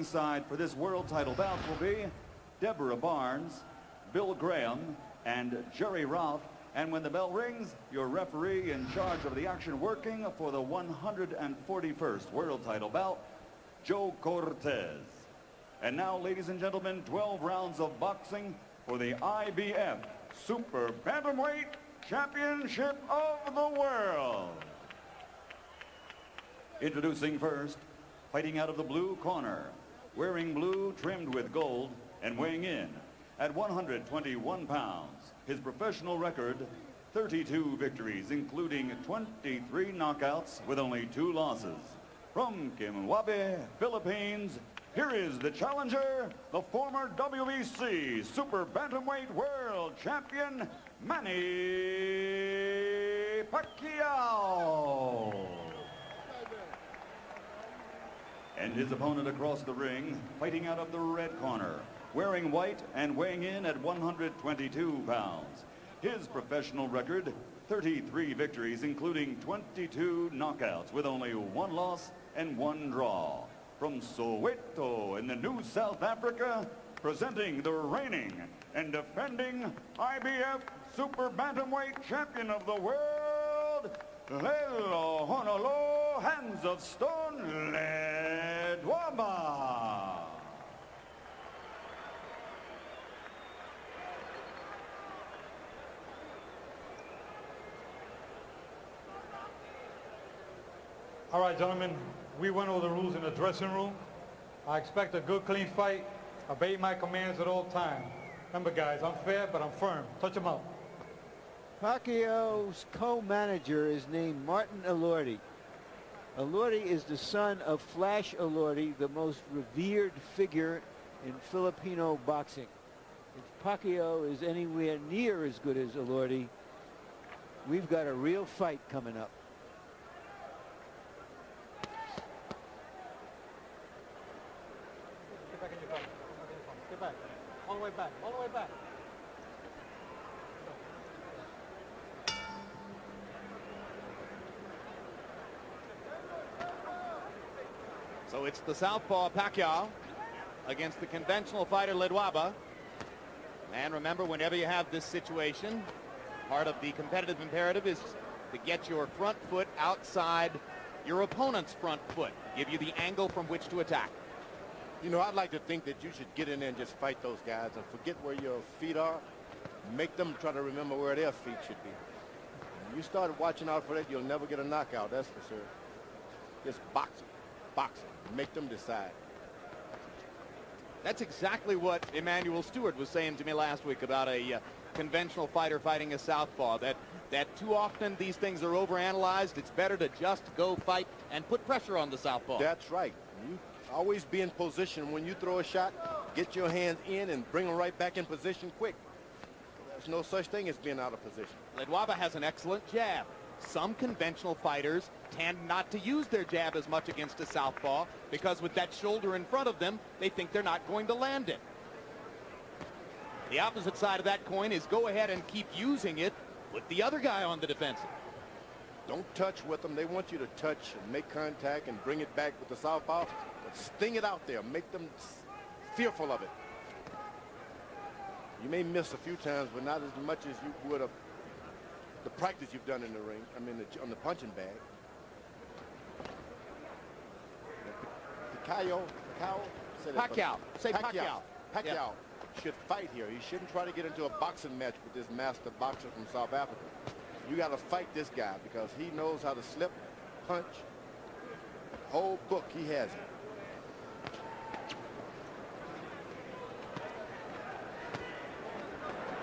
ringside for this world title bout will be Deborah Barnes, Bill Graham, and Jerry Ralph. And when the bell rings, your referee in charge of the action working for the 141st world title bout, Joe Cortez. And now, ladies and gentlemen, 12 rounds of boxing for the IBF Super Bantamweight Championship of the World. Introducing first, fighting out of the blue corner, wearing blue trimmed with gold and weighing in at 121 pounds. His professional record, 32 victories, including 23 knockouts with only 2 losses. From Kimwabe, Philippines, here is the challenger, the former WBC Super Bantamweight World Champion, Manny Pacquiao. And his opponent across the ring, fighting out of the red corner, wearing white and weighing in at 122 pounds. His professional record, 33 victories, including 22 knockouts with only 1 loss and 1 draw. From Soweto in the New South Africa, presenting the reigning and defending IBF Super Bantamweight Champion of the World, Lehlohonolo, Hands of Stone, Ledwaba. All right, gentlemen, we went over the rules in the dressing room. I expect a good, clean fight. Obey my commands at all times. Remember, guys, I'm fair, but I'm firm. Touch him up. Pacquiao's co-manager is named Martin Elordi. Elordi is the son of Flash Elordi, the most revered figure in Filipino boxing. If Pacquiao is anywhere near as good as Elordi, we've got a real fight coming up. Get back in your fight. Get back. All the way back. All the way back. So it's the southpaw Pacquiao against the conventional fighter Ledwaba. And remember, whenever you have this situation, part of the competitive imperative is to get your front foot outside your opponent's front foot, give you the angle from which to attack. You know, I'd like to think that you should get in there and just fight those guys and forget where your feet are. Make them try to remember where their feet should be. When you start watching out for that, you'll never get a knockout, that's for sure. Just boxing. Boxing. Make them decide. That's exactly what Emmanuel Stewart was saying to me last week about a conventional fighter fighting a southpaw, that too often these things are overanalyzed. It's better to just go fight and put pressure on the southpaw. That's right. You always be in position. When you throw a shot, get your hands in and bring them right back in position quick. There's no such thing as being out of position. Ledwaba has an excellent jab. Some conventional fighters tend not to use their jab as much against a southpaw because with that shoulder in front of them, they think they're not going to land it. The opposite side of that coin is go ahead and keep using it with the other guy on the defensive. Don't touch with them. They want you to touch and make contact and bring it back with the southpaw. But sting it out there. Make them fearful of it. You may miss a few times, but not as much as you would have the practice you've done in the ring, on the punching bag. Pacquiao. Say Pacquiao. Pacquiao should fight here. He shouldn't try to get into a boxing match with this master boxer from South Africa. You got to fight this guy because he knows how to slip, punch. Whole book, he has it.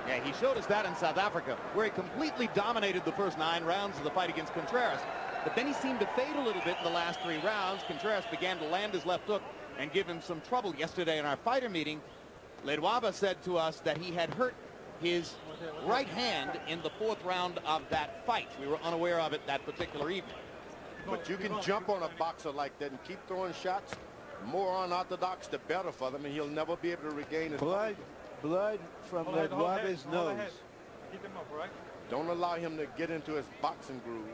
Yeah, he showed us that in South Africa, where he completely dominated the first 9 rounds of the fight against Contreras. But then he seemed to fade a little bit in the last 3 rounds. Contreras began to land his left hook and give him some trouble. Yesterday in our fighter meeting, Ledwaba said to us that he had hurt his right hand in the 4th round of that fight. We were unaware of it that particular evening. But you can jump on a boxer like that and keep throwing shots. More unorthodox, the better for them, and he'll never be able to regain his blood from Ledwaba's nose. Keep him up, right? Don't allow him to get into his boxing groove.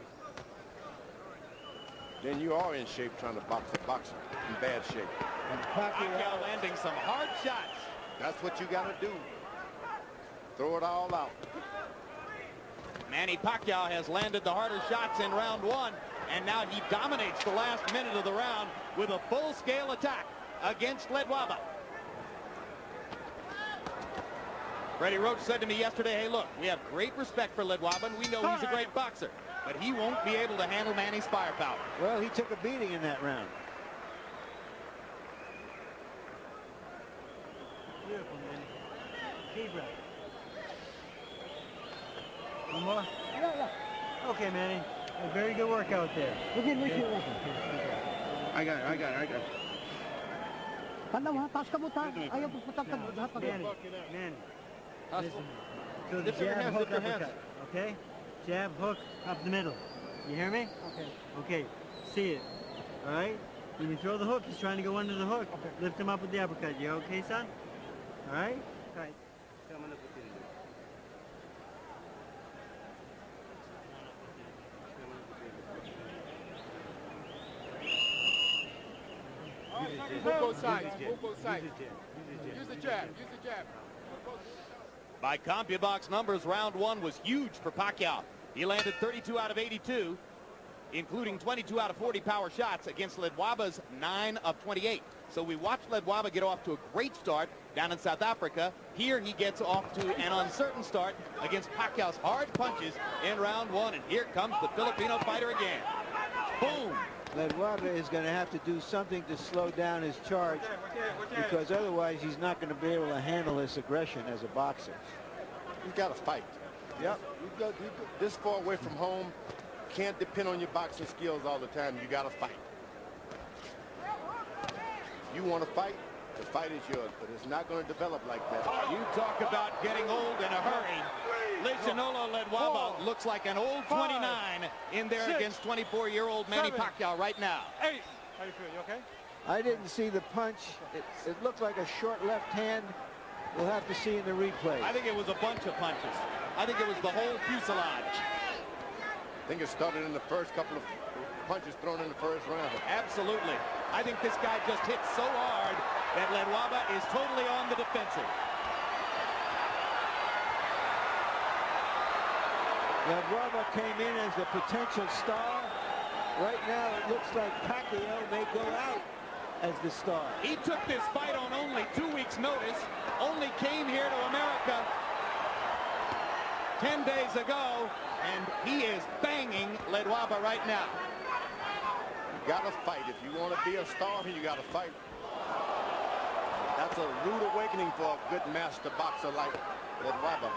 Then you are in shape trying to box a boxer in bad shape. And Pacquiao landing some hard shots. That's what you got to do. Throw it all out. Manny Pacquiao has landed the harder shots in round one, and now he dominates the last minute of the round with a full-scale attack against Ledwaba. Freddie Roach said to me yesterday, hey, look, we have great respect for Ledwaba, and we know he's a great boxer, but he won't be able to handle Manny's firepower. Well, he took a beating in that round. Beautiful, man. Deep breath. One more? Yeah. Okay, Manny. A very good workout there. Okay. I got it. Manny. Listen. So the jab, hook, uppercut. Okay? Jab, hook, up the middle. You hear me? Okay. Okay. See it. All right? When you throw the hook, he's trying to go under the hook. Okay. Lift him up with the uppercut. You okay, son? All right? All right. Move both sides. Move both sides. Use the jab. By CompuBox numbers, round one was huge for Pacquiao. He landed 32 out of 82, including 22 out of 40 power shots against Ledwaba's 9 of 28. So we watched Ledwaba get off to a great start down in South Africa. Here he gets off to an uncertain start against Pacquiao's hard punches in round one. And here comes the Filipino fighter again. Boom! Ledwaba is going to have to do something to slow down his charge, because otherwise he's not going to be able to handle this aggression as a boxer. You got to fight. Yep. You go this far away from home. Can't depend on your boxing skills all the time. You got to fight. If you want to fight, the fight is yours, but it's not going to develop like that. You talk about getting old in a hurry. Lehlohonolo Ledwaba looks like an old 29 in there against 24-year-old Manny Pacquiao right now. How you feel? You okay? I didn't see the punch. It looked like a short left hand. We'll have to see in the replay. I think it was a bunch of punches. I think it was the whole fuselage. I think it started in the first couple of punches thrown in the first round. Absolutely. I think this guy just hit so hard that Ledwaba is totally on the defensive. Ledwaba came in as a potential star. Right now it looks like Pacquiao may go out as the star. He took this fight on only 2 weeks' notice, only came here to America 10 days ago, and he is banging Ledwaba right now. You got to fight. If you want to be a star, you got to fight. That's a rude awakening for a good master boxer like Ledwaba.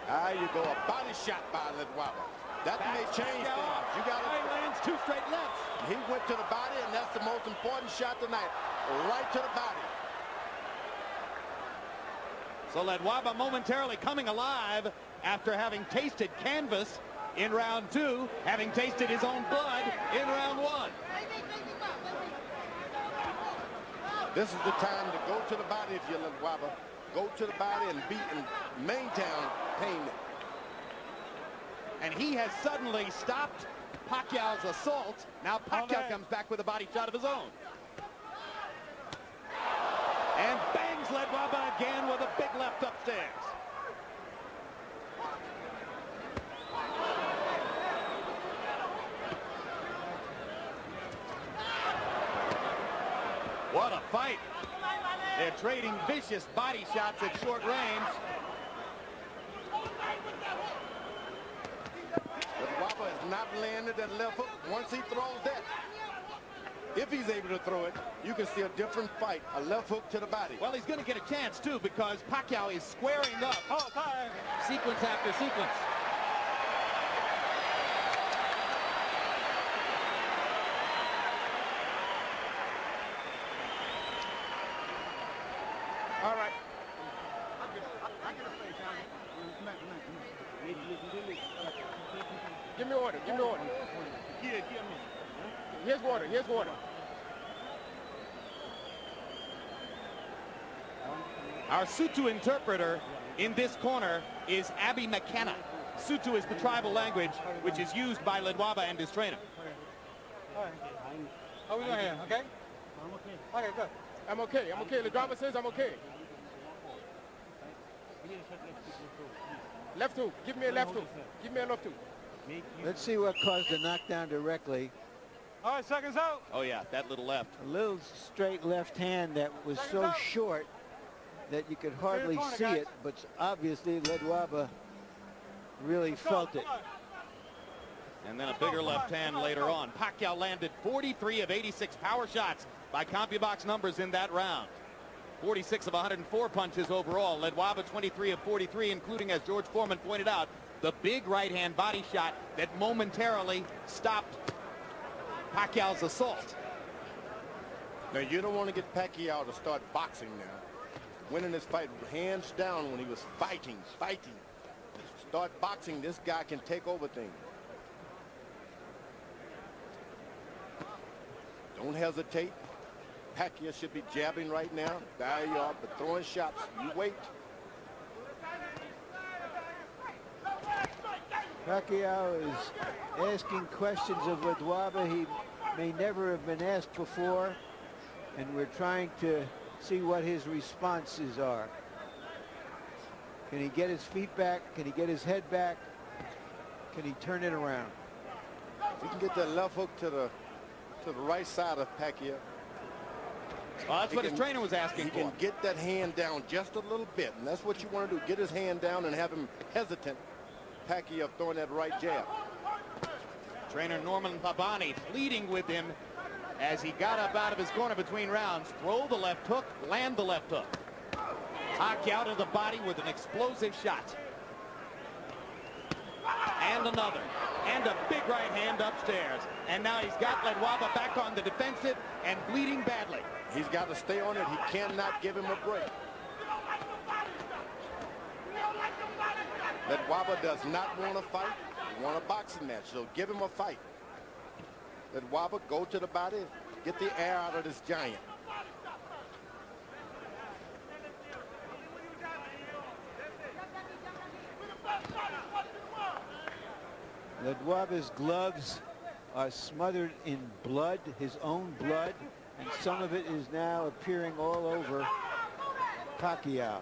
There you go, a body shot by Ledwaba. That may change things. You got to lands 2 straight lefts. He went to the body, and that's the most important shot tonight. Right to the body. So Ledwaba momentarily coming alive after having tasted canvas in round 2, having tasted his own blood in round 1. This is the time to go to the body if you're Ledwaba. Go to the body and beat and maintain pain. And he has suddenly stopped Pacquiao's assault. Now Pacquiao comes back with a body shot of his own. And bangs Ledwaba again with a big left upstairs. What a fight. They're trading vicious body shots at short range. Ledwaba has not landed that left hook. Once he throws that, if he's able to throw it, you can see a different fight. A left hook to the body. Well, he's going to get a chance, too, because Pacquiao is squaring up. Sequence after sequence. All right. Give me order. Give me order. Here's water. Here's water. Our Sutu interpreter in this corner is Abby McKenna. Sutu is the tribal language which is used by Ledwaba and his trainer. All right. How we doing here? Okay? I'm okay. Okay, good. I'm okay. I'm okay. Ledwaba says I'm okay. Left hook. Give me a left hook. Give me a left hook. Let's see what caused the knockdown directly. All right, seconds out. Oh, yeah, that little left. A little straight left hand that was so short that you could hardly see it, but obviously Ledwaba really felt it. And then a bigger left hand later on. Pacquiao landed 43 of 86 power shots by CompuBox numbers in that round. 46 of 104 punches overall. Ledwaba 23 of 43, including, as George Foreman pointed out, the big right-hand body shot that momentarily stopped Pacquiao's assault. Now, you don't want to get Pacquiao to start boxing now. Winning this fight hands down when he was fighting. Start boxing, this guy can take over things. Don't hesitate. Pacquiao should be jabbing right now. There you are, but throwing shots. You wait. Pacquiao is asking questions of Ledwaba he may never have been asked before, and we're trying to see what his responses are. Can he get his feet back? Can he get his head back? Can he turn it around? If he can get that left hook to the right side of Pacquiao. Well, that's what his trainer was asking for. He can get that hand down just a little bit, and that's what you want to do. Get his hand down and have him hesitant. Pacquiao throwing that right jab. Trainer Norman Pabani pleading with him as he got up out of his corner between rounds. Throw the left hook, land the left hook. Pacquiao to the body with an explosive shot. And another. And a big right hand upstairs. And now he's got Ledwaba back on the defensive and bleeding badly. He's got to stay on it. He cannot give him a break. Ledwaba does not want to fight. He wants a boxing match, so give him a fight. Ledwaba, go to the body, get the air out of this giant. Ledwaba's gloves are smothered in blood, his own blood, and some of it is now appearing all over Pacquiao.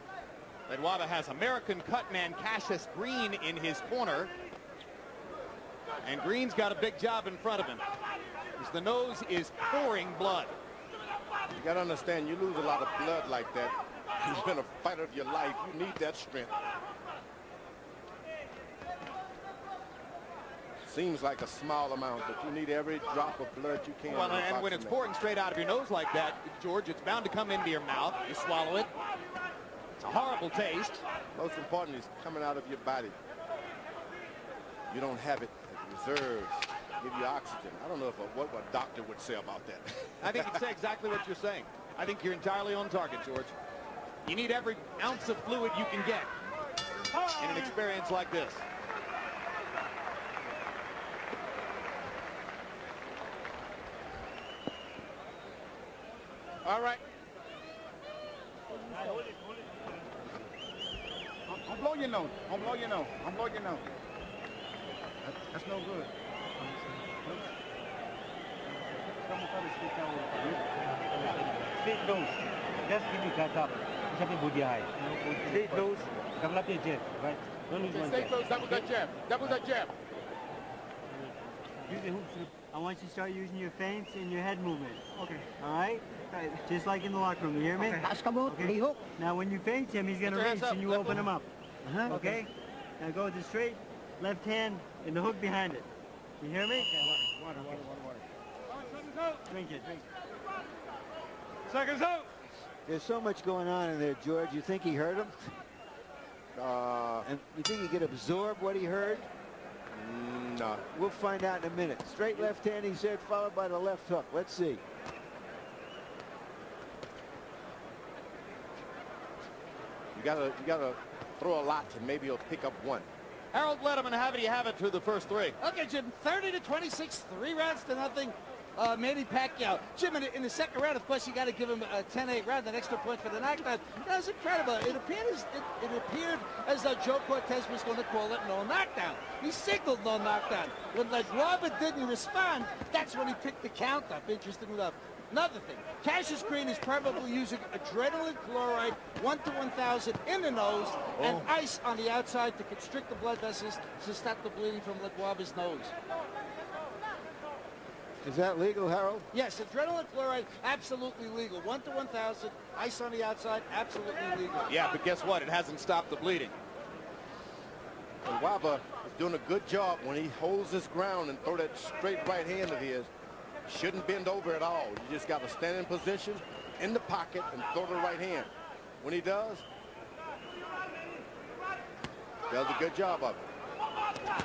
Ledwaba has American cutman Cassius Green in his corner. And Green's got a big job in front of him, as the nose is pouring blood. You got to understand, you lose a lot of blood like that. You've been a fighter of your life. You need that strength. Seems like a small amount, but you need every drop of blood you can. Well, and when it's pouring straight out of your nose like that, George, it's bound to come into your mouth. You swallow it. It's a horrible taste. Most important is coming out of your body. You don't have it. Reserves, give you oxygen. I don't know what a doctor would say about that. I think he'd say exactly what you're saying. I think you're entirely on target, George. You need every ounce of fluid you can get in an experience like this. All right. Don't blow your nose. Don't blow your nose. Don't blow your nose. That's no good. Straight nose. Just give me cut up. Sampai body high. Straight nose. Develop your jab. Right. Don't lose one Stay jab. close. Double that jab. Double that jab. Use the hooks. I want you to start using your feints and your head movement. Okay. All right? Just like in the locker room. You hear me? Okay. Now when you feint him, he's going to race and you open him up. Okay? Now go with the straight left hand and the hook behind it. You hear me? Water. Drink it. Seconds out. There's so much going on in there, George. You think he heard him? And you think he could absorb what he heard? No. We'll find out in a minute. Straight left hand, he said, followed by the left hook. Let's see. You gotta throw a lot, and maybe he'll pick up one. Harold Letterman, how do you have it through the first three? Okay, Jim, 30 to 26, 3 rounds to nothing. Manny Pacquiao. Jim, in the second round, of course, you got to give him a 10-8 round, an extra point for the knockdown. That was incredible. It appeared as though Joe Cortez was going to call it no knockdown. He signaled no knockdown. When Ledwaba didn't respond, that's when he picked the count up, interestingly enough. Another thing, Cassius Green is probably using adrenaline chloride 1 to 1,000 in the nose and ice on the outside to constrict the blood vessels to stop the bleeding from Ledwaba's nose. Is that legal, Harold? Yes, adrenaline chloride, absolutely legal. 1 to 1,000, ice on the outside, absolutely legal. Yeah, but guess what? It hasn't stopped the bleeding. Ledwaba is doing a good job when he holds his ground and throw that straight right hand of his. Shouldn't bend over at all. You just got to stand in position in the pocket and throw the right hand. When he does a good job of it.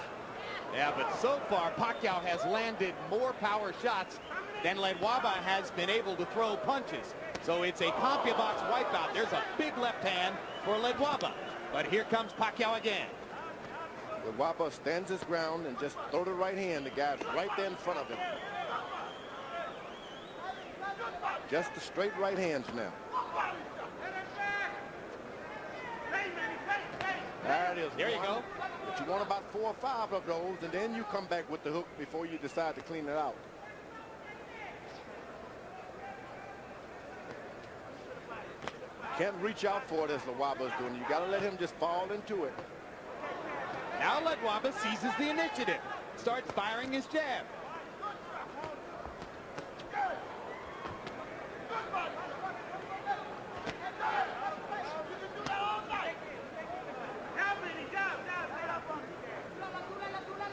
Yeah, but so far, Pacquiao has landed more power shots than Ledwaba has been able to throw punches. So it's a CompuBox wipeout. There's a big left hand for Ledwaba. But here comes Pacquiao again. Ledwaba stands his ground and just throw the right hand. The guy's right there in front of him. Just the straight right hands now. There it is. There you go. But you want about 4 or 5 of those, and then you come back with the hook before you decide to clean it out. Can't reach out for it as Ledwaba's doing. You got to let him just fall into it. Now Ledwaba seizes the initiative, starts firing his jab.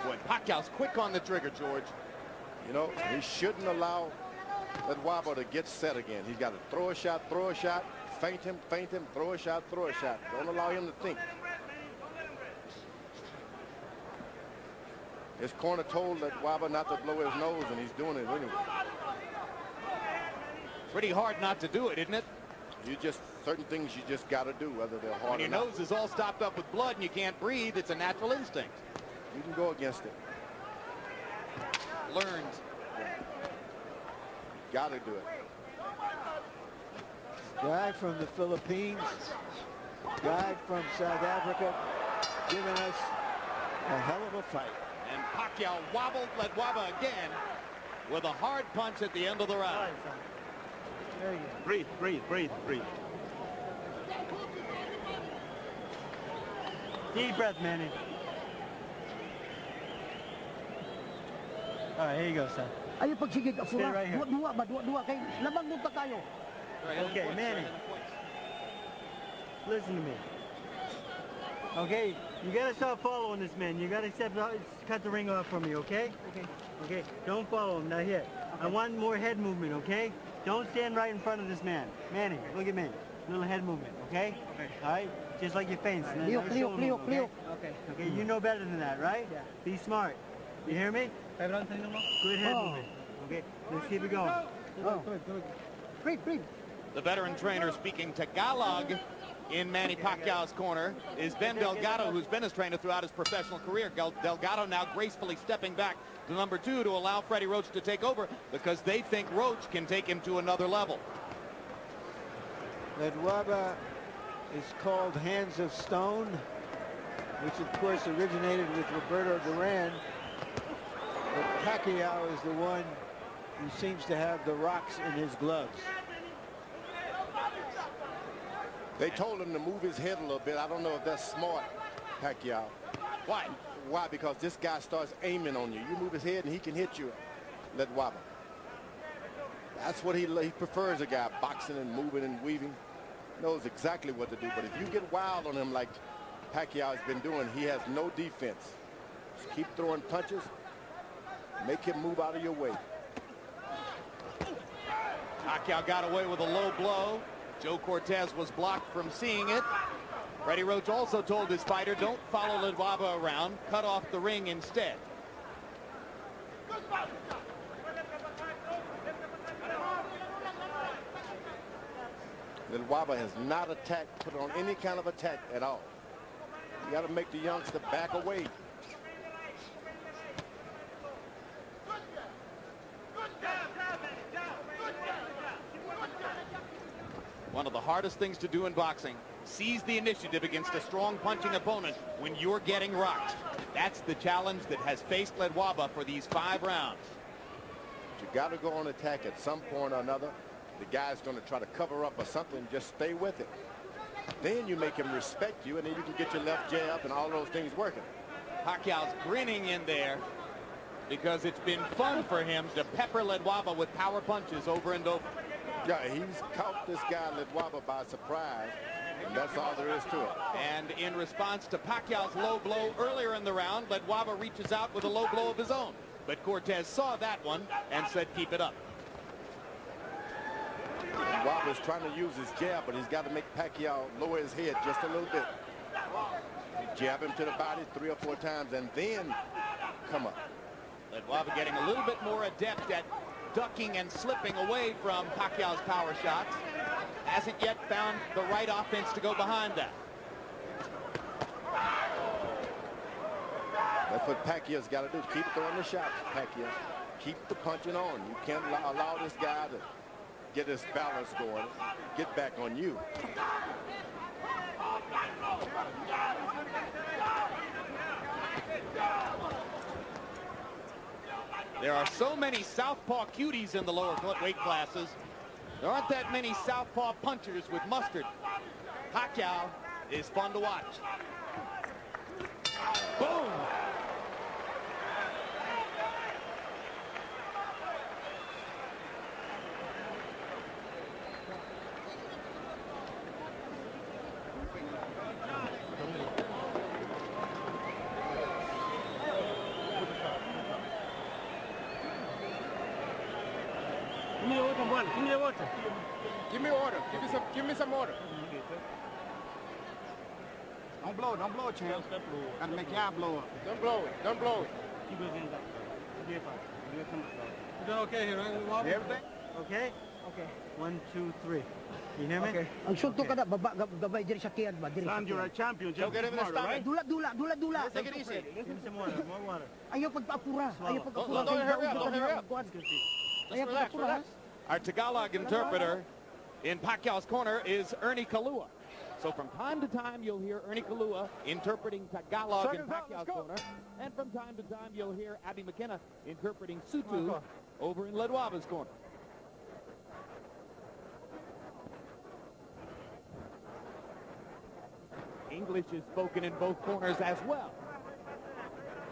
Boy, Pacquiao's quick on the trigger, George. You know, he shouldn't allow Ledwaba to get set again. He's got to throw a shot, feint him, throw a shot, Don't allow him to think. His corner told Ledwaba not to blow his nose, and he's doing it anyway. Pretty hard not to do it, isn't it? Certain things you just got to do, whether they're hard or not. When your nose is all stopped up with blood and you can't breathe, it's a natural instinct. You can go against it. Learned. Got to do it. Guy from the Philippines, guy from South Africa, giving us a hell of a fight. And Pacquiao wobbled Ledwaba again with a hard punch at the end of the round. Very good. Breathe. Deep breath, Manny. All right, here you go, son. Ayo pagsigig Stay right here. Dua kay lamang munta tayo. Okay, Manny. Listen to me. Okay, you gotta stop following this man. You gotta cut the ring off from me, okay? Okay, don't follow him, not yet. I want more head movement, okay? Don't stand right in front of this man. Manny, look at me. Little head movement, okay? All right, just like your feints. Cleo. Okay, you know better than that, right? Yeah. Be smart. You hear me? Good head movement. Okay, let's keep it going. Breathe. The veteran trainer speaking Tagalog in Manny Pacquiao's corner is Ben Delgado, who's been his trainer throughout his professional career. Delgado now gracefully stepping back to number 2 to allow Freddie Roach to take over because they think Roach can take him to another level. Ledwaba is called Hands of Stone, which of course originated with Roberto Duran. But Pacquiao is the one who seems to have the rocks in his gloves. They told him to move his head a little bit. I don't know if that's smart, Pacquiao. Why? Why? Because this guy starts aiming on you. You move his head and he can hit you, Ledwaba. That's what he prefers, a guy boxing and moving and weaving. Knows exactly what to do. But if you get wild on him like Pacquiao has been doing, he has no defense. Just keep throwing punches. Make him move out of your way. Pacquiao got away with a low blow. Joe Cortez was blocked from seeing it. Freddie Roach also told his fighter, don't follow Ledwaba around, cut off the ring instead. Ledwaba has not attacked, put on any kind of attack at all. You got to make the youngster back away. One of the hardest things to do in boxing. Seize the initiative against a strong punching opponent when you're getting rocked. That's the challenge that has faced Ledwaba for these 5 rounds. You got to go on attack at some point or another. The guy's going to try to cover up or something. Just stay with it. Then you make him respect you, and then you can get your left jab and all those things working. Pacquiao's grinning in there because it's been fun for him to pepper Ledwaba with power punches over and over. Yeah, he's caught this guy Ledwaba by surprise, and that's all there is to it. And in response to Pacquiao's low blow earlier in the round, Ledwaba reaches out with a low blow of his own. But Cortez saw that one and said, keep it up. Ledwaba's trying to use his jab, but he's got to make Pacquiao lower his head just a little bit. Jab him to the body 3 or 4 times and then come up. Ledwaba getting a little bit more adept at ducking and slipping away from Pacquiao's power shots. Hasn't yet found the right offense to go behind that. That's what Pacquiao's got to do. Keep throwing the shots, Pacquiao. Keep the punching on. You can't allow this guy to get his balance going, get back on you. There are so many southpaw cuties in the lower weight classes. There aren't that many southpaw punchers with mustard. Pacquiao is fun to watch. Boom! Give me the water, one. Give me the water. Give me order. Give me some order. Don't blow it, champ. Got to make y'all blow up. Don't blow it. Don't blow it. Keep it in that. You doing okay here, right? Everything? Okay? Okay. 1, 2, 3. You hear me? Okay. Ang suntok kada baba gabay diri sa tiyan ba diri. Son, you're a champion. Go get him in the stomach. Dula. Take it easy. Give me some water. More water. Ayaw pagpaapura. Ayaw pagpaapura. Don't hurry up. Don't hurry up. Ayaw Relax, pagpaapura. relax. Our Tagalog interpreter in Pacquiao's corner is Ernie Kalua. So from time to time, you'll hear Ernie Kalua interpreting Tagalog in Pacquiao's corner. And from time to time, you'll hear Abby McKenna interpreting Sutu over in Ledwaba's corner. English is spoken in both corners as well.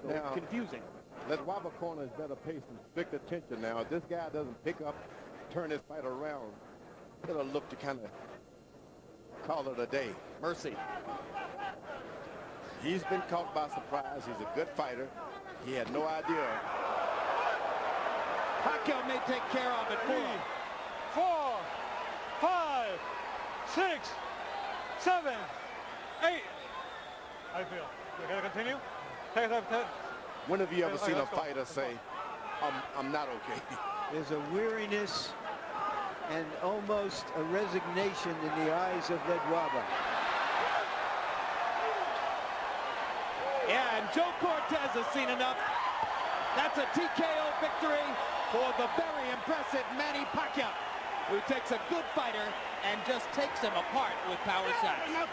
So Now, it's confusing. Ledwaba corner is better paced and strict attention now. If this guy doesn't pick up, turn his fight around, it'll look to kind of call it a day. Mercy. He's been caught by surprise. He's a good fighter. He had no idea. Pacquiao may take care of it. 3, 4, 5, 6, 7, 8. I feel. You gotta continue? Take it. When have you ever seen a fighter say, I'm not okay? There's a weariness and almost a resignation in the eyes of Ledwaba. Yeah, and Joe Cortez has seen enough. That's a TKO victory for the very impressive Manny Pacquiao, who takes a good fighter and just takes him apart with power shots. That's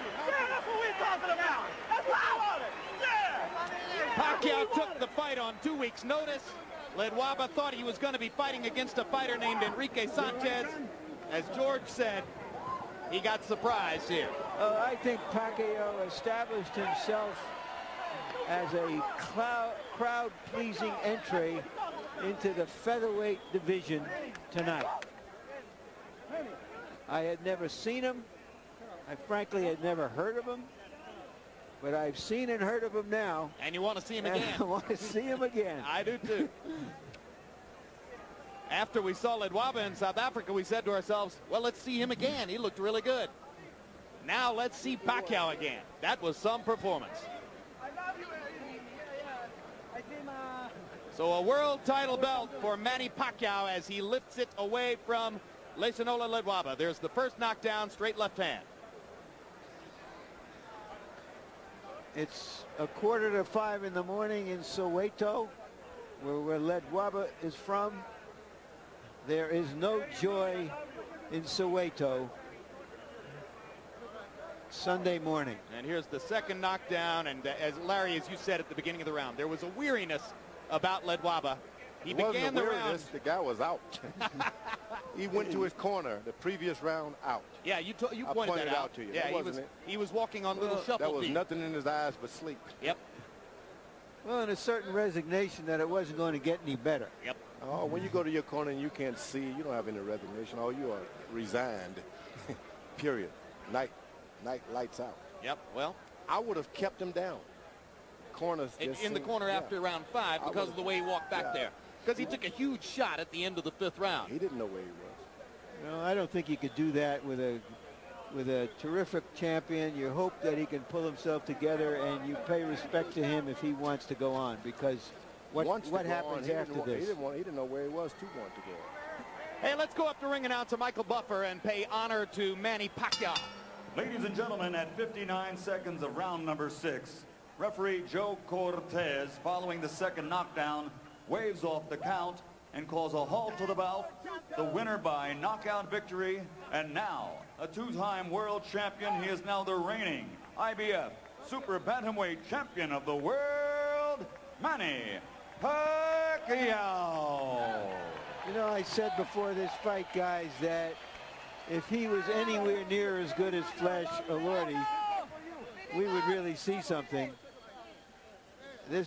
what we're talking about. That's what I wanted. Yeah. Pacquiao took the fight on 2 weeks' notice. Ledwaba thought he was going to be fighting against a fighter named Enrique Sanchez. As George said, he got surprised here. I think Pacquiao established himself as a crowd-pleasing entry into the featherweight division tonight. I had never seen him. I frankly had never heard of him. But I've seen and heard of him now. And you want to see him again. I want to see him again. I do too. After we saw Ledwaba in South Africa, we said to ourselves, well, let's see him again. He looked really good. Now let's see Pacquiao again. That was some performance. So a world title belt for Manny Pacquiao as he lifts it away from Lehlohonolo Ledwaba. There's the first knockdown, straight left hand. It's 4:45 in the morning in Soweto, where Ledwaba is from. There is no joy in Soweto Sunday morning. And here's the second knockdown. And as Larry, as you said at the beginning of the round, there was a weariness about Ledwaba. He began the round. The guy was out. He went to his corner the previous round out. Yeah, you pointed that out to you. Yeah, he was walking on little shuffle There was feet. nothing in his eyes but sleep. Yep. Well, and a certain resignation that it wasn't going to get any better. Yep. Oh, when you go to your corner and you can't see, you don't have any resignation. Oh, you are resigned. Period. Night lights out. Yep. Well, I would have kept him down. Corners in the corner after round 5 because of the way he walked back there. Because he took a huge shot at the end of the 5th round. He didn't know where he was. No, I don't think you could do that with a terrific champion. You hope that he can pull himself together, and you pay respect to him if he wants to go on, because what happens after this? He didn't know where he was to want to go. Hey, let's go up to ring announcer Michael Buffer and pay honor to Manny Pacquiao. Ladies and gentlemen, at 59 seconds of round number 6, referee Joe Cortez, following the second knockdown, waves off the count and calls a halt to the bout. The winner by knockout victory, and now a 2-time world champion. He is now the reigning IBF Super Bantamweight Champion of the world, Manny Pacquiao. You know, I said before this fight, guys, that if he was anywhere near as good as Flash Elordi, we would really see something.